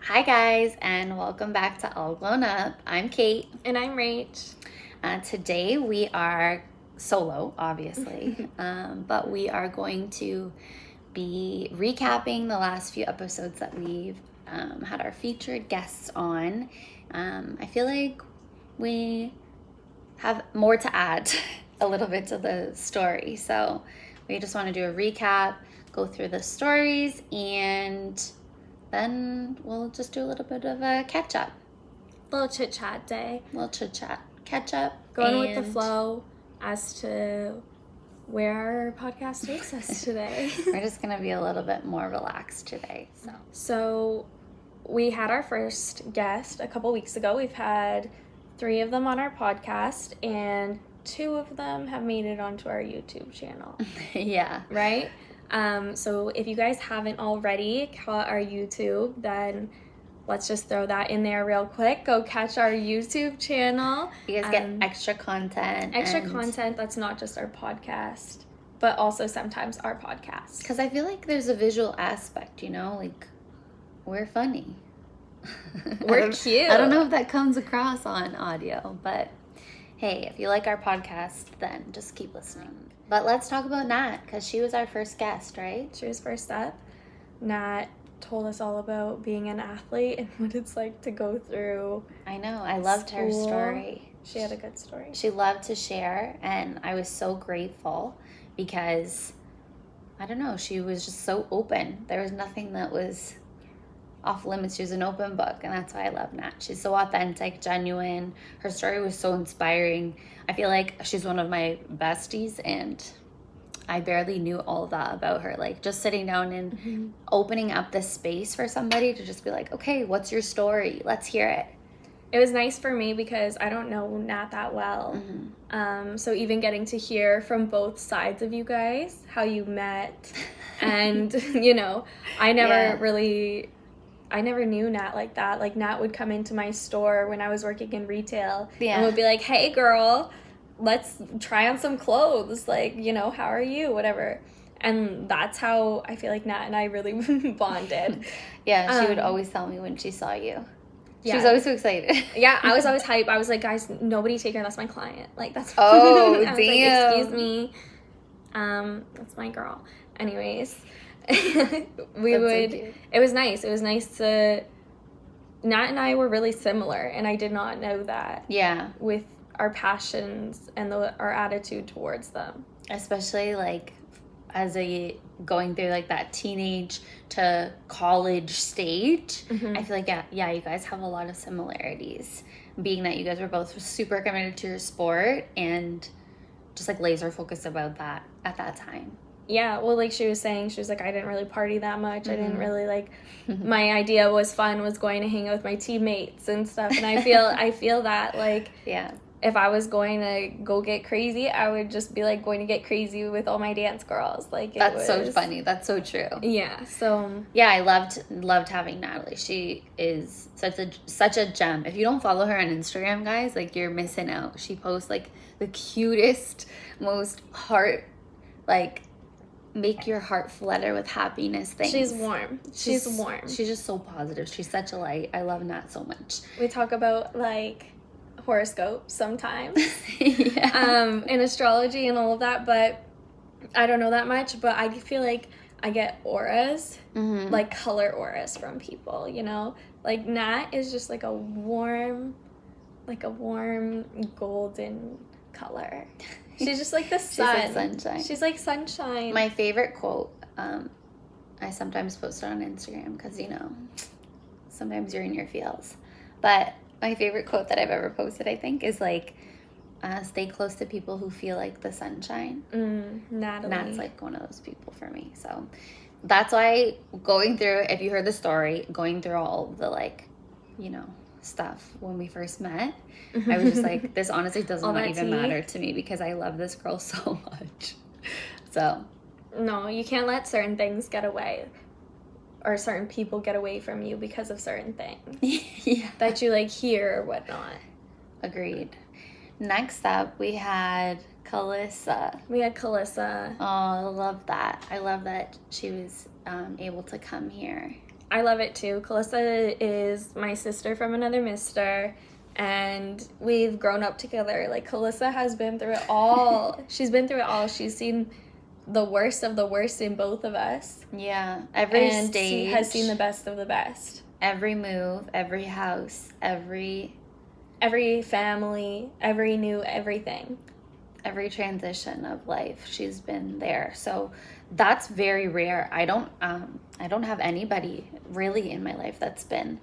Hi guys, and welcome back to All Glown Up. I'm Kate. And I'm Rach. Today we are solo, obviously, but we are going to be recapping the last few episodes that we've had our featured guests on. I feel like we have more to add a little bit to the story, so we just want to do a recap, go through the stories, and then we'll just do a little bit of a catch up. Little chit chat day. Little chit chat. Catch up. Going with the flow as to where our podcast takes us today. We're just going to be a little bit more relaxed today. So we had our first guest a couple weeks ago. We've had 3 of them on our podcast, and 2 of them have made it onto our YouTube channel. Yeah. Right? So if you guys haven't already caught our YouTube, then let's just throw that in there real quick. Go catch our YouTube channel. You guys get extra content. Extra content that's not just our podcast, but also sometimes our podcast. Because I feel like there's a visual aspect, like we're funny. We're cute. I don't know if that comes across on audio, but hey, if you like our podcast, then just keep listening. But let's talk about Nat, because she was our first guest, right? She was first up. Nat told us all about being an athlete and what it's like to go through. I know. I loved her story. She had a good story. She loved to share, and I was so grateful because, I don't know, she was just so open. There was nothing that was off limits. She was an open book, and that's why I love Nat. She's so authentic, genuine. Her story was so inspiring. I feel like she's one of my besties, and I barely knew all that about her. Like, just sitting down and opening up this space for somebody to just be like, okay, what's your story? Let's hear it. It was nice for me because I don't know Nat that well. So even getting to hear from both sides of you guys, how you met, and, I never knew Nat like that. Like, Nat would come into my store when I was working in retail and would be like, hey, girl, let's try on some clothes. Like, how are you? Whatever. And that's how I feel like Nat and I really bonded. Yeah, she would always tell me when she saw you. Yeah. She was always so excited. Yeah, I was always hyped. I was like, guys, nobody take her. That's my client. Like, that's... Oh, I damn. was like, excuse me. That's my girl. Anyways... it was nice. It was nice to... Nat and I were really similar, and I did not know that. Yeah. With our passions and our attitude towards them. Especially, like, going through, like, that teenage to college stage. I feel like, yeah, you guys have a lot of similarities. Being that you guys were both super committed to your sport and just, like, laser focused about that at that time. Yeah, well, like she was saying, she was like, I didn't really party that much. I didn't really, like, my idea was going to hang out with my teammates and stuff. And I feel that, like, yeah, if I was going to go get crazy, I would just be, like, going to get crazy with all my dance girls. Like, that's so funny. That's so true. Yeah, so. Yeah, I loved having Natalie. She is such a gem. If you don't follow her on Instagram, guys, like, you're missing out. She posts, like, the cutest, most make your heart flutter with happiness things. She's warm. She's warm. She's just so positive. She's such a light. I love Nat so much. We talk about, like, horoscopes sometimes. Yeah. And astrology and all of that, but I don't know that much, but I feel like I get auras, like color auras from people, Like, Nat is just like a warm golden color. She's just like the sun. She's like sunshine. She's like sunshine. My favorite quote, I sometimes post it on Instagram because, sometimes you're in your feels. But my favorite quote that I've ever posted, I think, is like, stay close to people who feel like the sunshine. Natalie. Nat's like one of those people for me. So that's why going through, if you heard the story, going through all the stuff when we first met, I was just like, this honestly does not even matter to me because I love this girl so much. So no, you can't let certain things get away or certain people get away from you because of certain things. Yeah, that you hear or whatnot. Agreed. Next up we had Calissa. Oh, I love that. I love that she was able to come here. I love it too. Calissa is my sister from another mister, and we've grown up together. Like, Calissa has been through it all. She's been through it all. She's seen the worst of the worst in both of us. Yeah, every and stage. She has seen the best of the best. Every move, every house, every family, everything. Every transition of life, she's been there. So that's very rare. I don't have anybody really in my life that's been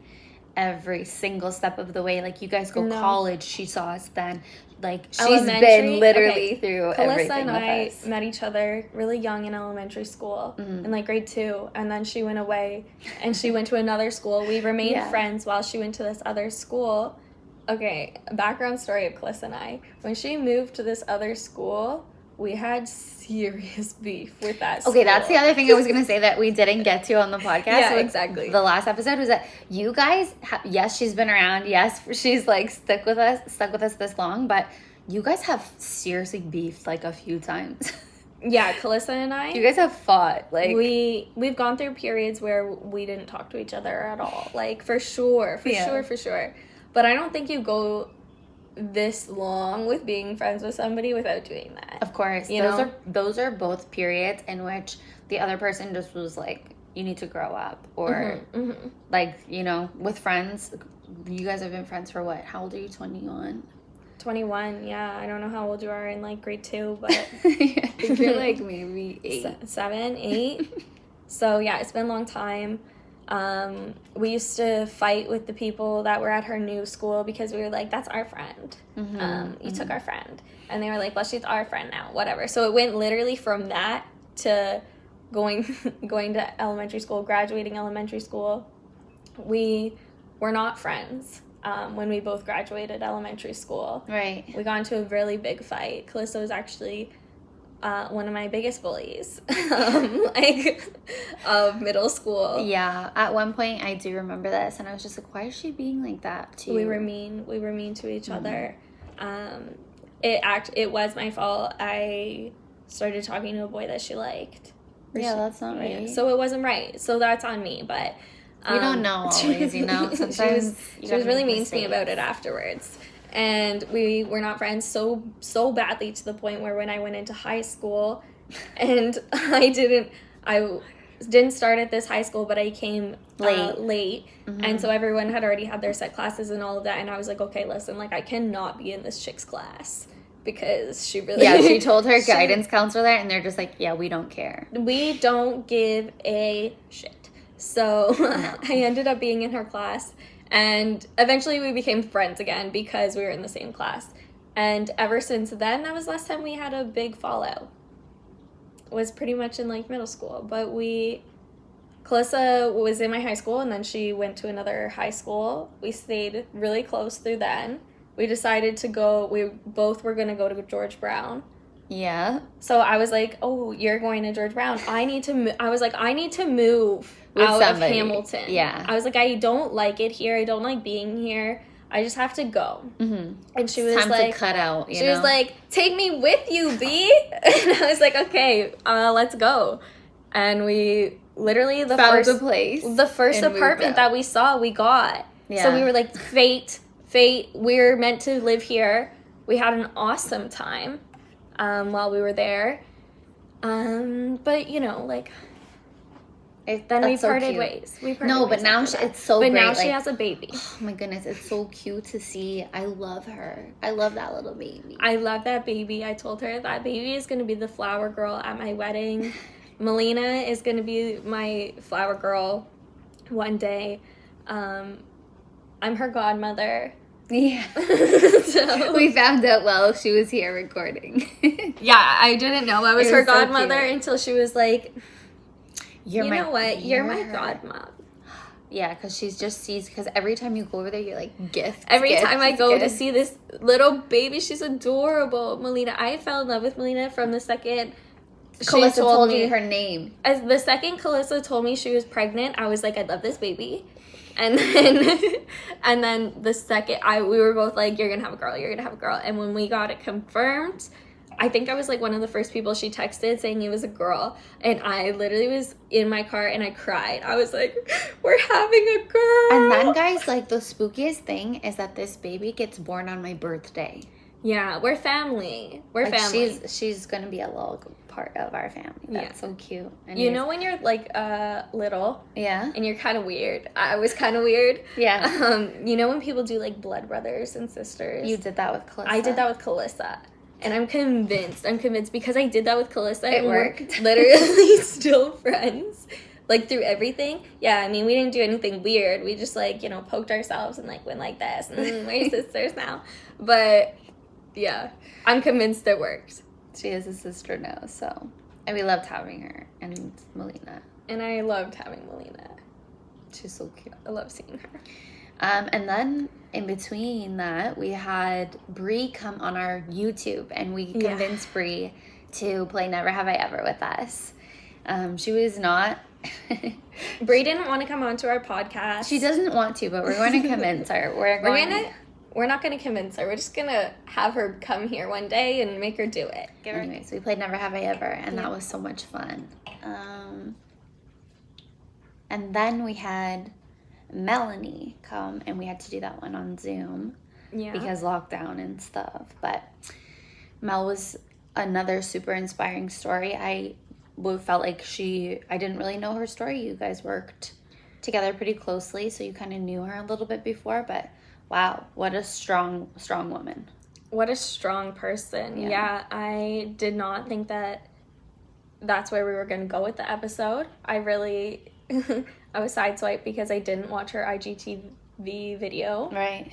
every single step of the way. Like, you guys go college, she saw us then. Like, she's been literally through Calissa everything and with I us. met each other really young in elementary school, in like grade 2, and then she went away and she went to another school. We remained friends while she went to this other school. Okay, background story of Calissa and I. When she moved to this other school, we had serious beef with that school. Okay, that's the other thing I was going to say that we didn't get to on the podcast. Yeah, exactly. The last episode was that you guys, yes, she's been around. Yes, she's like stuck with us this long, but you guys have seriously beefed like a few times. Yeah, Calissa and I. You guys have fought. Like, we've gone through periods where we didn't talk to each other at all. Like, for sure. But I don't think you go this long with being friends with somebody without doing that. Of course. Those are both periods in which the other person just was like, you need to grow up. Or like, with friends, you guys have been friends for what? How old are you? 21? 21, yeah. I don't know how old you are in like grade 2, but I think you're like maybe 8. 7, 8. So yeah, it's been a long time. We used to fight with the people that were at her new school because we were like, that's our friend. You took our friend. And they were like, well, she's our friend now, whatever. So it went literally from that to going to elementary school, graduating elementary school. We were not friends when we both graduated elementary school. Right. We got into a really big fight. Calissa was actually one of my biggest bullies, of middle school. Yeah, at one point I do remember this, and I was just like, why is she being like that too? We were mean to each other. It was my fault. I started talking to a boy that she liked. Yeah, that's not right. Yeah, so it wasn't right. So that's on me, but we don't know always, Sometimes she was really mean to me about it afterwards. And we were not friends so badly to the point where when I went into high school, and I didn't start at this high school, but I came late. And so everyone had already had their set classes and all of that, and I was like, okay, listen, like, I cannot be in this chick's class because she really... Yeah, she told her guidance counselor that, and they're just like, yeah, we don't care. We don't give a shit. So I ended up being in her class. And eventually we became friends again because we were in the same class. And ever since then, that was the last time we had a big fallout. It was pretty much in like middle school. But Calissa was in my high school, and then she went to another high school. We stayed really close through then. We decided we both were going to go to George Brown. Yeah. So I was like, oh, you're going to George Brown. I need to move with out somebody. Of Hamilton. Yeah. I was like, I don't like it here. I don't like being here. I just have to go. And she was time like, to cut out. She was like, take me with you, B. And I was like, okay, let's go. And we literally the first apartment that we saw, we got. Yeah. So we were like, fate. We're meant to live here. We had an awesome time while we were there. But like. Then we parted ways. But now it's so great. But now she has a baby. Oh my goodness, it's so cute to see. I love her. I love that little baby. I love that baby. I told her that baby is going to be the flower girl at my wedding. Melina is going to be my flower girl one day. I'm her godmother. Yeah. So. We found out while she was here recording. Yeah, I didn't know I was her godmother until she was like... You're my godmom. Yeah, because she just sees, because every time you go over there, you're like, gifts. Every time I go to see this little baby, she's adorable. Melina, I fell in love with Melina from the second Calissa told me her name. As the second Calissa told me she was pregnant, I was like, I love this baby. And then the second, we were both like, you're going to have a girl. And when we got it confirmed, I think I was like one of the first people she texted saying it was a girl, and I literally was in my car and I cried. I was like, we're having a girl. And then, guys, like, the spookiest thing is that this baby gets born on my birthday. Yeah, we're family. We're like, family. She's gonna be a little part of our family. That's so cute. And you know when you're like little, yeah, and you're kind of weird. I was kind of weird. Yeah. You know when people do like blood brothers and sisters. You did that with Calissa. I did that with Calissa. And I'm convinced because I did that with Calissa. It worked. We're literally still friends. Like, through everything. Yeah, I mean, we didn't do anything weird. We just, like, you know, poked ourselves and, like, went like this. We're sisters now. But, yeah, I'm convinced it worked. She is a sister now, so. And we loved having her. And Melina. And I loved having Melina. She's so cute. I love seeing her. And then in between that, we had Bree come on our YouTube, and we convinced Bree to play Never Have I Ever with us. She was not. Bree didn't want to come onto our podcast. She doesn't want to, but we're going to convince her. We're not going to convince her. We're just going to have her come here one day and make her do it. Anyways, we played Never Have I Ever, and that was so much fun. And then we had Melanie come, and we had to do that one on Zoom because lockdown and stuff. But Mel was another super inspiring story. I felt like I didn't really know her story. You guys worked together pretty closely, so you kind of knew her a little bit before, but wow, what a strong woman. What a strong person. Yeah, I did not think that's where we were going to go with the episode. I was sideswiped because I didn't watch her IGTV video. Right.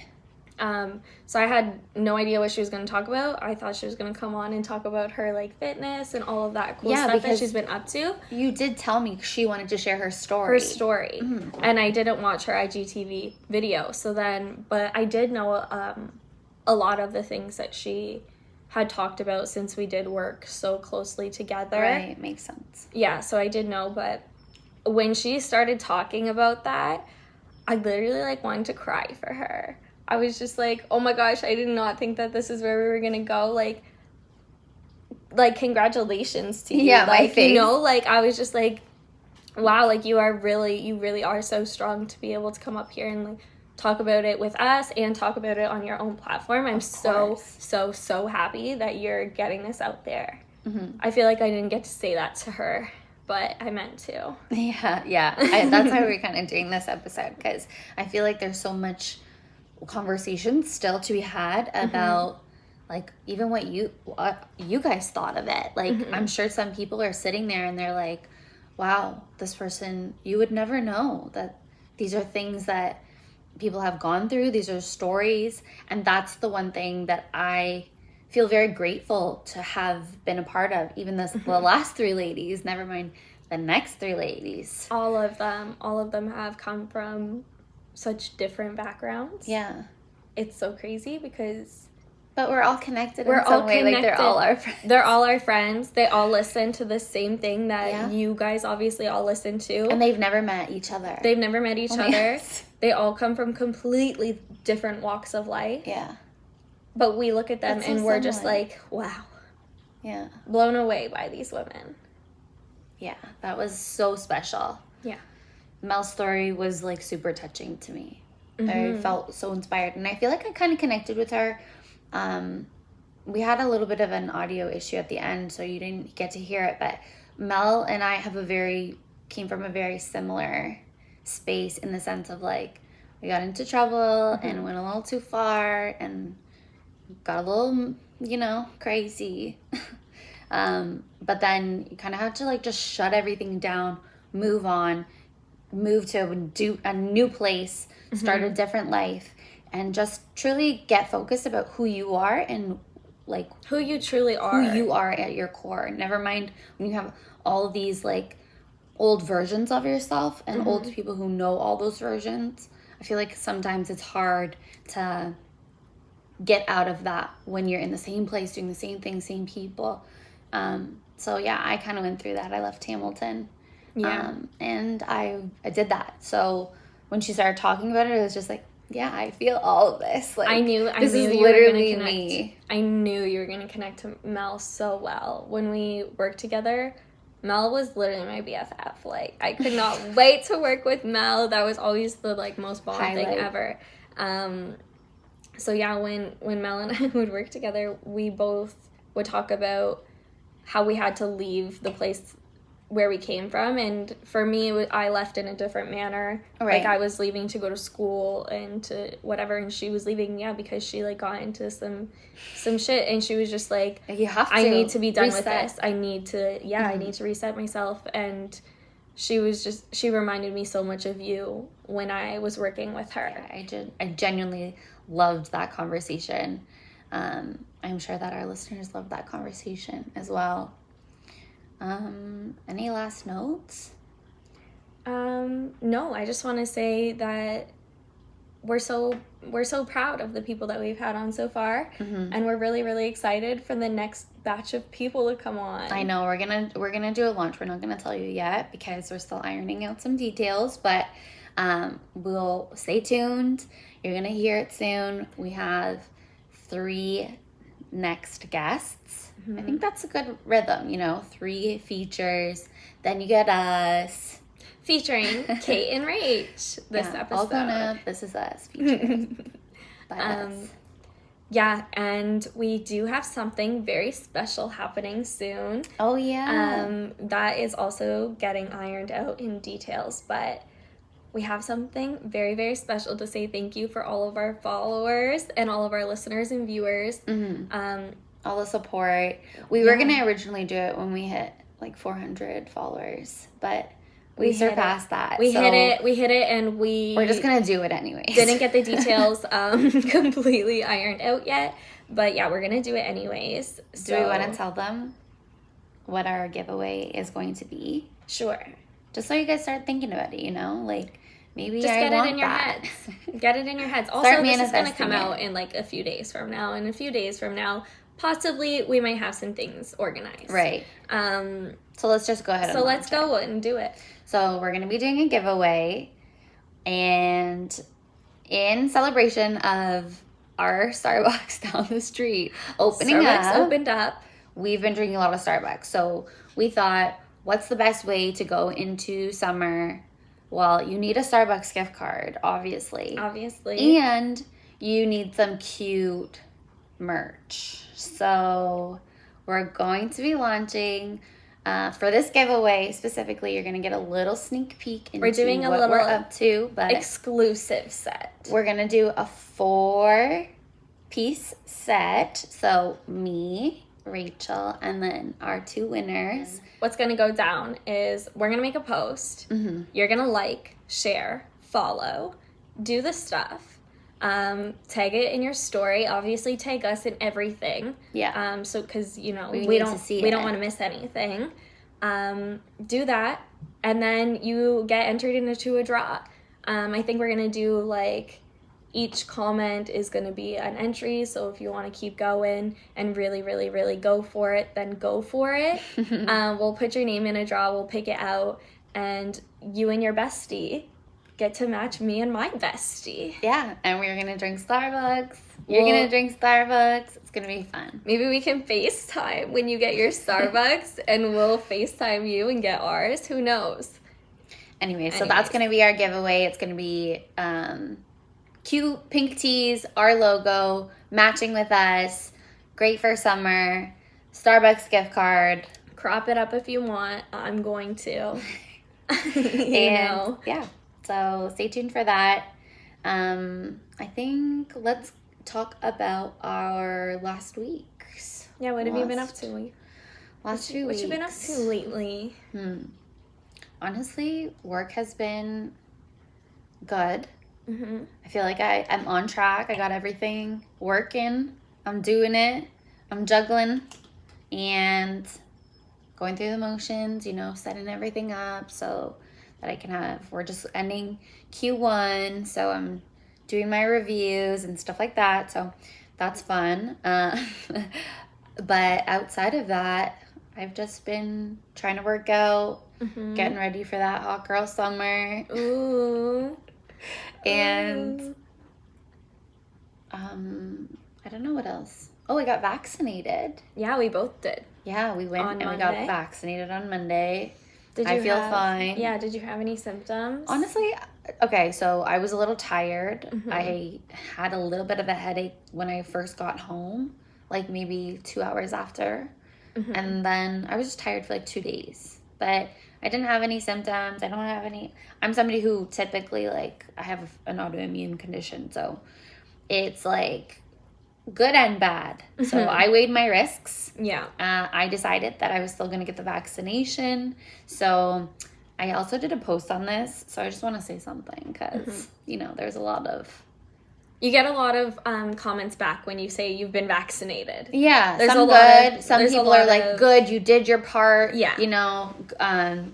So I had no idea what she was going to talk about. I thought she was going to come on and talk about her, like, fitness and all of that cool stuff that she's been up to. You did tell me she wanted to share her story. Mm-hmm. And I didn't watch her IGTV video. But I did know a lot of the things that she had talked about since we did work so closely together. Right, makes sense. Yeah, so I did know, but when she started talking about that, I literally, like, wanted to cry for her. I was just like, oh my gosh, I did not think that this is where we were gonna go. Like congratulations to you. Yeah, like, my face. You know, like, I was just like, wow, like, you really are so strong to be able to come up here and, like, talk about it with us and talk about it on your own platform. I'm so happy that you're getting this out there. Mm-hmm. I feel like I didn't get to say that to her, but I meant to. Yeah. That's why we're kind of doing this episode, because I feel like there's so much conversation still to be had about like even what you guys thought of it. Like I'm sure some people are sitting there and they're like, wow, this person, you would never know that these are things that people have gone through. These are stories. And that's the one thing that I feel very grateful to have been a part of. Even the last three ladies, never mind the next three ladies. All of them have come from such different backgrounds. Yeah. It's so crazy because... But we're all connected in some way. Like, they're all our friends. They're all our friends. They all listen to the same thing that you guys obviously all listen to. And they've never met each other. Yes. They all come from completely different walks of life. Yeah. But we look at them and we're just like, wow. Yeah. Blown away by these women. Yeah. That was so special. Yeah. Mel's story was, like, super touching to me. I felt so inspired. And I feel like I kind of connected with her. We had a little bit of an audio issue at the end, so you didn't get to hear it. But Mel and I came from a very similar space in the sense of, like, we got into trouble and went a little too far and got a little, crazy. But then you kind of have to, like, just shut everything down, move on, move to a new place, start a different life, and just truly get focused about who you are and, like, who you truly are. Who you are at your core. Never mind when you have all these, like, old versions of yourself and old people who know all those versions. I feel like sometimes it's hard to get out of that when you're in the same place, doing the same thing, same people. So, yeah, I kind of went through that. I left Hamilton. Yeah. And I did that. So when she started talking about it, it was just like, Yeah, I feel all of this. Like, I knew this you is were literally gonna connect. me. I knew you were gonna connect to Mel so well. When we worked together, Mel was literally my BFF. Like, I could not wait to work with Mel. That was always the, like, most bond thing ever. So yeah, when Mel and I would work together, we both would talk about how we had to leave the place where we came from, and for me, I left in a different manner. Right. Like, I was leaving to go to school and to whatever, and she was leaving, because she, like, got into some shit, and she was just like, you have to. I need to be done reset. with this. I need to, I need to reset myself. And she reminded me so much of you when I was working with her. Yeah, I genuinely loved that conversation. I'm sure that our listeners loved that conversation as well. Any last notes? No, I just want to say that we're so proud of the people that we've had on so far, and we're really, really excited for the next batch of people to come on. I know we're gonna do a launch. We're not gonna tell you yet because we're still ironing out some details, but we'll stay tuned. You're gonna hear it soon. We have 3 next guests. I think that's a good rhythm, 3 features. Then you get us. Featuring Kate and Rach this episode. All Glown Up, this is us featuring by us. Yeah, and we do have something very special happening soon. Oh, yeah. That is also getting ironed out in details, but we have something very, very special to say thank you for all of our followers and all of our listeners and viewers. All the support. We were going to originally do it when we hit like 400 followers, but we surpassed that. We hit it, and we're just going to do it anyways. Didn't get the details completely ironed out yet, but yeah, we're going to do it anyways. Do we want to tell them what our giveaway is going to be? Sure. Just so you guys start thinking about it, like maybe just get it in your heads. Get it in your heds. Also, this is going to come out in like a few days from now. And a few days from now, possibly we might have some things organized. Right. So let's just go ahead. So let's go and do it. So we're going to be doing a giveaway, and in celebration of our Starbucks down the street opened up. We've been drinking a lot of Starbucks, so we thought, what's the best way to go into summer? Well, you need a Starbucks gift card, obviously. And you need some cute merch. So we're going to be launching, for this giveaway specifically, you're going to get a little sneak peek into what we're up to. But exclusive set. We're going to do a 4-piece set. So me, Rachel, and then our 2 winners. What's going to go down is we're going to make a post. You're going to like, share, follow, do the stuff. Tag it in your story. Obviously, tag us in everything. Yeah. So, because we don't want to miss anything. Do that, and then you get entered into a draw. I think we're gonna do like each comment is gonna be an entry. So if you want to keep going and really, really, really go for it, then go for it. We'll put your name in a draw. We'll pick it out, and you and your bestie get to match me and my bestie. Yeah, and we're going to drink Starbucks. You're going to drink Starbucks. It's going to be fun. Maybe we can FaceTime when you get your Starbucks, and we'll FaceTime you and get ours. Who knows? Anyway, so that's going to be our giveaway. It's going to be cute pink tees, our logo, matching with us. Great for summer. Starbucks gift card. Crop it up if you want. I'm going to. Yeah. So stay tuned for that. I think let's talk about our last weeks. Yeah, what have you been up to? Last 2 weeks. What you been up to lately? Honestly, work has been good. I feel like I'm on track. I got everything working. I'm doing it. I'm juggling and going through the motions, setting everything up so that I can we're just ending Q1, so I'm doing my reviews and stuff like that, so that's fun. But outside of that, I've just been trying to work out, getting ready for that hot girl summer. Ooh. And I don't know what else. Oh, I got vaccinated. Yeah, we both did. Yeah, we went and we got vaccinated on Monday. I feel fine. Yeah, did you have any symptoms? Honestly, okay, so I was a little tired. I had a little bit of a headache when I first got home, like maybe 2 hours after. And then I was just tired for like 2 days. But I didn't have any symptoms. I don't have any. I'm somebody who typically, like, I have an autoimmune condition. So it's like good and bad. So I weighed my risks. Yeah. I decided that I was still going to get the vaccination. So I also did a post on this. So I just want to say something because, you know, there's a lot of... You get a lot of comments back when you say you've been vaccinated. Yeah, there's some good. Some people are like, good, you did your part. Yeah. You know,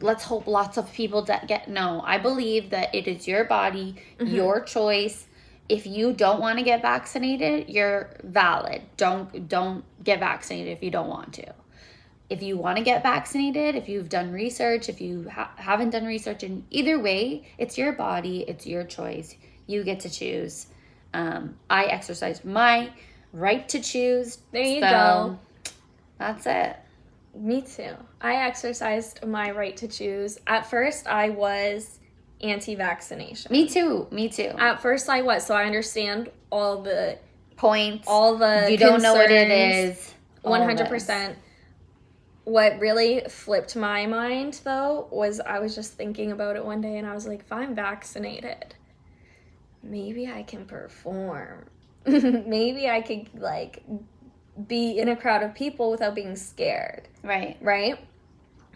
let's hope lots of people get... No, I believe that it is your body, your choice. If you don't want to get vaccinated, you're valid. Don't get vaccinated if you don't want to. If you want to get vaccinated, if you've done research, if you haven't done research, in either way, it's your body, it's your choice. You get to choose. I exercised my right to choose. There you go. That's it. Me too. I exercised my right to choose. At first, I was anti-vaccination. Me too. At first, I was. So I understand all the points. All the you don't know what it is. 100%. What really flipped my mind, though, was I was just thinking about it one day, and I was like, if I'm vaccinated, maybe I can perform. Maybe I could, like, be in a crowd of people without being scared. Right?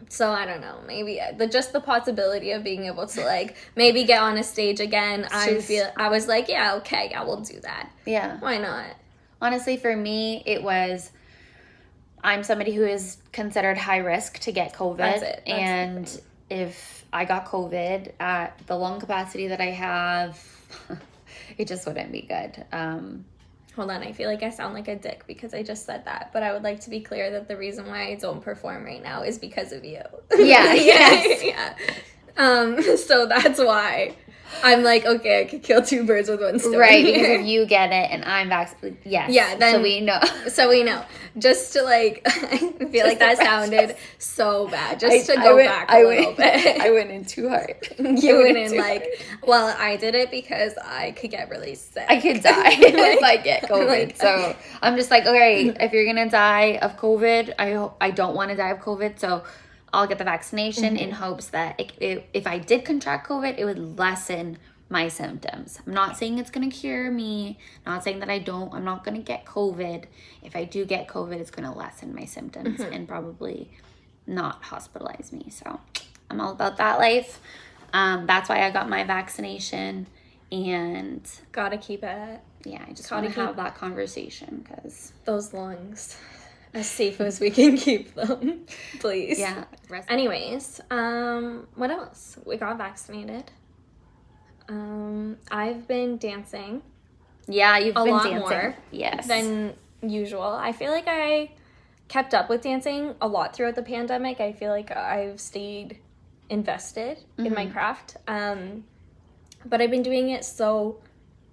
So I don't know, maybe just the possibility of being able to, like, maybe get on a stage again. I was like, yeah, okay, I will do that. Yeah. Why not? Honestly, for me, it was, I'm somebody who is considered high risk to get COVID. That's it. And if I got COVID at the lung capacity that I have, it just wouldn't be good. Hold on, I feel like I sound like a dick because I just said that, but I would like to be clear that the reason why I don't perform right now is because of you. Yeah, yes. Yeah. So that's why I'm like, okay, I could kill two birds with one stone. Right, because if you get it and I'm vaccinated, yes. Yeah, then... So we know. Just to, like, I feel like that sounded so bad. Just to go back a little bit. I went in too hard. You went in, like, well, I did it because I could get really sick. I could die if I get COVID. So I'm just like, okay, if you're going to die of COVID, I don't want to die of COVID, so I'll get the vaccination in hopes that if I did contract COVID, it would lessen my symptoms. I'm not saying it's going to cure me. I'm not saying that I'm not going to get COVID. If I do get COVID, it's going to lessen my symptoms and probably not hospitalize me. So I'm all about that life. That's why I got my vaccination and... Gotta keep it. Yeah, I just want to have that conversation because... Those lungs... as safe as we can keep them, please. Yeah. Anyways, what else? We got vaccinated. I've been dancing. Yeah, you've been dancing. A lot more. Yes. Than usual. I feel like I kept up with dancing a lot throughout the pandemic. I feel like I've stayed invested in my craft. But I've been doing it so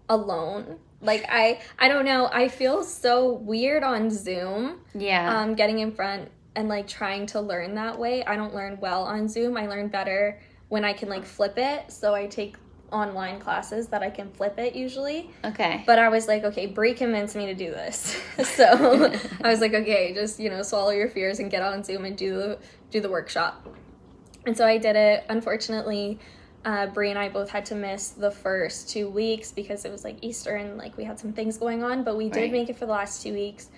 alone. Like, I don't know, I feel so weird on Zoom. Yeah. Getting in front and, like, trying to learn that way. I don't learn well on Zoom. I learn better when I can, like, flip it. So I take online classes that I can flip it usually. Okay. But I was like, okay, Bree convinced me to do this. So I was like, okay, just, you know, swallow your fears and get on Zoom and do the workshop. And so I did it. Unfortunately, Bree and I both had to miss the first 2 weeks because it was like Easter and like we had some things going on, but we did make it for the last 2 weeks,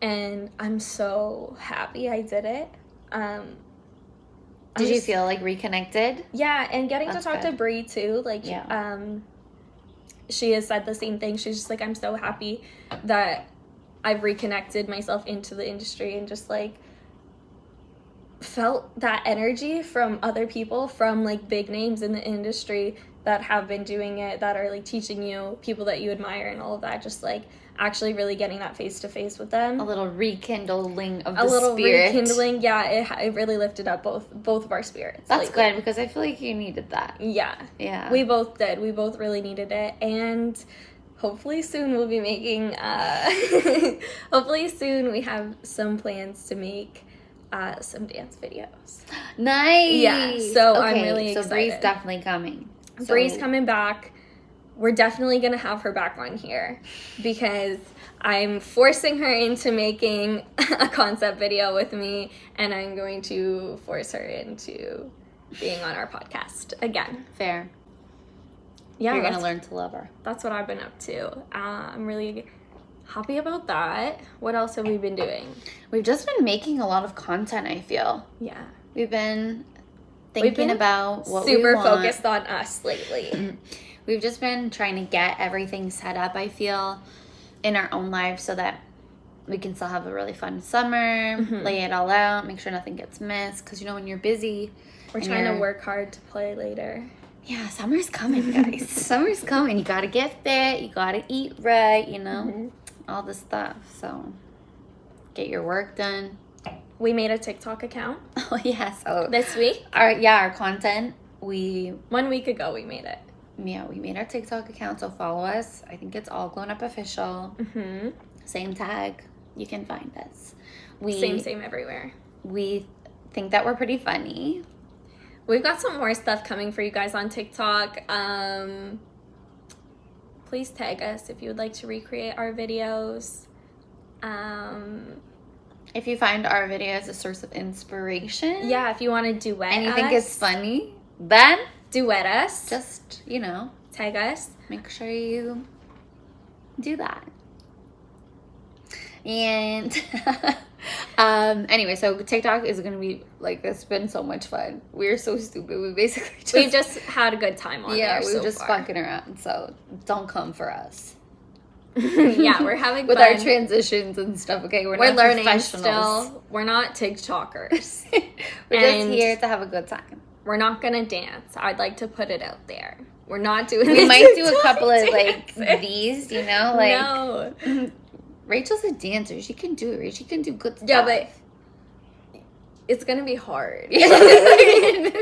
and I'm so happy I did it. Did you feel like reconnected? Yeah, and getting to talk to Bree too, like, she has said the same thing. She's just like, I'm so happy that I've reconnected myself into the industry and just like felt that energy from other people, from like big names in the industry that have been doing it, that are like teaching you, people that you admire and all of that, just like actually really getting that face to face with them. A little rekindling of the spirit. Rekindling, yeah, it really lifted up both of our spirits. That's good, because I feel like you needed that. Yeah. Yeah. We both did. We both really needed it, and hopefully soon we'll be making, hopefully soon we have some plans to make some dance videos. Nice. Yeah, so okay, I'm really excited. So Bree's definitely coming. Bree's coming back. We're definitely going to have her back on here because I'm forcing her into making a concept video with me, and I'm going to force her into being on our podcast again. Fair. Yeah, you're going to learn to love her. That's what I've been up to. I'm really happy about that. What else have we been doing? We've just been making a lot of content, I feel. Yeah. We've been thinking about what we want. Super focused on us lately. We've just been trying to get everything set up, I feel, in our own lives so that we can still have a really fun summer, lay it all out, make sure nothing gets missed. Because, when you're busy. We're trying to work hard to play later. Yeah, summer's coming, guys. Summer's coming. You got to get fit. You got to eat right, all this stuff. So get your work done. We made a TikTok account. Oh, yeah. So this week? Our content, 1 week ago we made it. Yeah, we made our TikTok account, so follow us. I think it's All Glown Up Official. Same tag. You can find us. Same everywhere. We think that we're pretty funny. We've got some more stuff coming for you guys on TikTok. Please tag us if you would like to recreate our videos. If you find our videos a source of inspiration. Yeah, if you want to duet and you think it's funny, then duet us. Just, tag us. Make sure you do that. And anyway, so TikTok is going to be, it's been so much fun. We're so stupid. We just had a good time on there. Yeah, we were just fucking around. So don't come for us. Yeah, we're having with fun. Our transitions and stuff. Okay, we're not learning professionals. Still. We're not TikTokers. We're just here to have a good time. We're not gonna dance. I'd like to put it out there. We're not doing. We might do a couple of these. No. Rachel's a dancer. She can do it. She can do good stuff. Yeah, but it's gonna be hard. I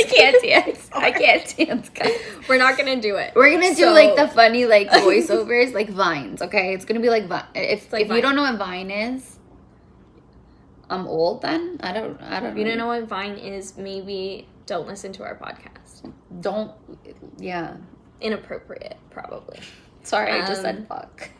can't dance. I can't dance, guys. We're not gonna do it. We're gonna do the funny voiceovers, like Vines. Okay, it's gonna be like Vine. If you don't know what Vine is, I'm old. Then I don't. If you don't know what Vine is, maybe don't listen to our podcast. Don't. Yeah. Inappropriate, probably. Sorry, I just said fuck.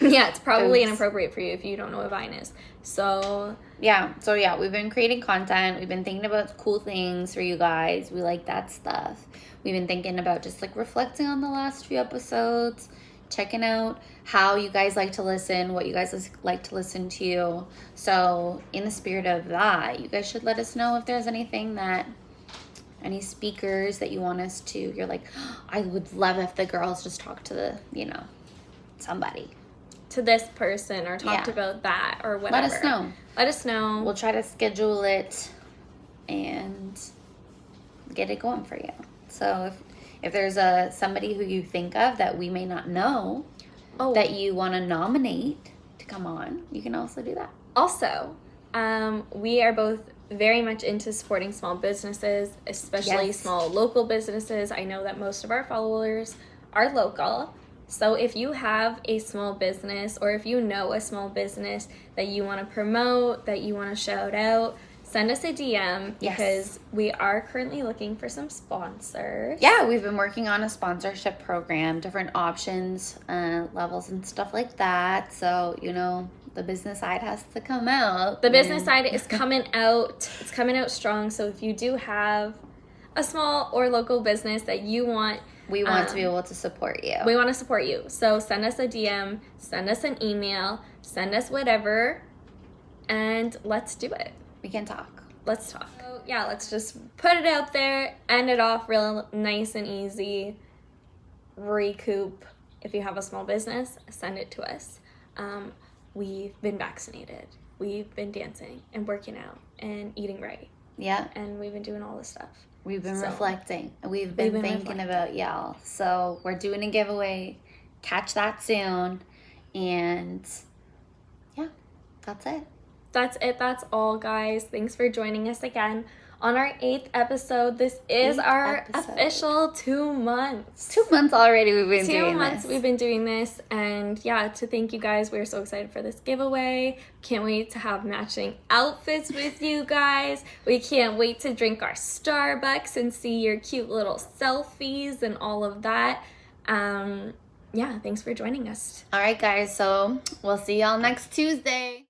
Yeah, it's probably inappropriate for you if you don't know what Vine is. So yeah, we've been creating content. We've been thinking about cool things for you guys. We like that stuff. We've been thinking about just reflecting on the last few episodes, checking out how you guys like to listen, what you guys like to listen to. So in the spirit of that, you guys should let us know if there's any speakers that you want us to. You're like, oh, I would love if the girls just talk to somebody. To this person or talked about that or whatever. Let us know. We'll try to schedule it and get it going for you. So if there's somebody who you think of that we may not know that you want to nominate to come on, you can also do that. Also, we are both very much into supporting small businesses, especially small local businesses. I know that most of our followers are local. So if you have a small business or if you know a small business that you want to promote, that you want to shout out, send us a DM because we are currently looking for some sponsors. Yeah, we've been working on a sponsorship program, different options, levels and stuff like that. So, the business side has to come out. The business side is coming out. It's coming out strong. So if you do have a small or local business that you want, we want to be able to support you. We want to support you. So send us a DM, send us an email, send us whatever, and let's do it. We can talk. Let's talk. So, let's just put it out there, end it off real nice and easy. Recoup. If you have a small business, send it to us. We've been vaccinated. We've been dancing and working out and eating right. Yeah. And we've been doing all this stuff. We've been reflecting. We've been thinking about y'all. So we're doing a giveaway. Catch that soon. And that's it. That's it. That's all, guys. Thanks for joining us again on our 8th episode. This is our official 2 months. 2 months already we've been doing this. 2 months we've been doing this. And yeah, to thank you guys. We're so excited for this giveaway. Can't wait to have matching outfits with you guys. We can't wait to drink our Starbucks and see your cute little selfies and all of that. Yeah, thanks for joining us. All right, guys. So we'll see y'all next Tuesday.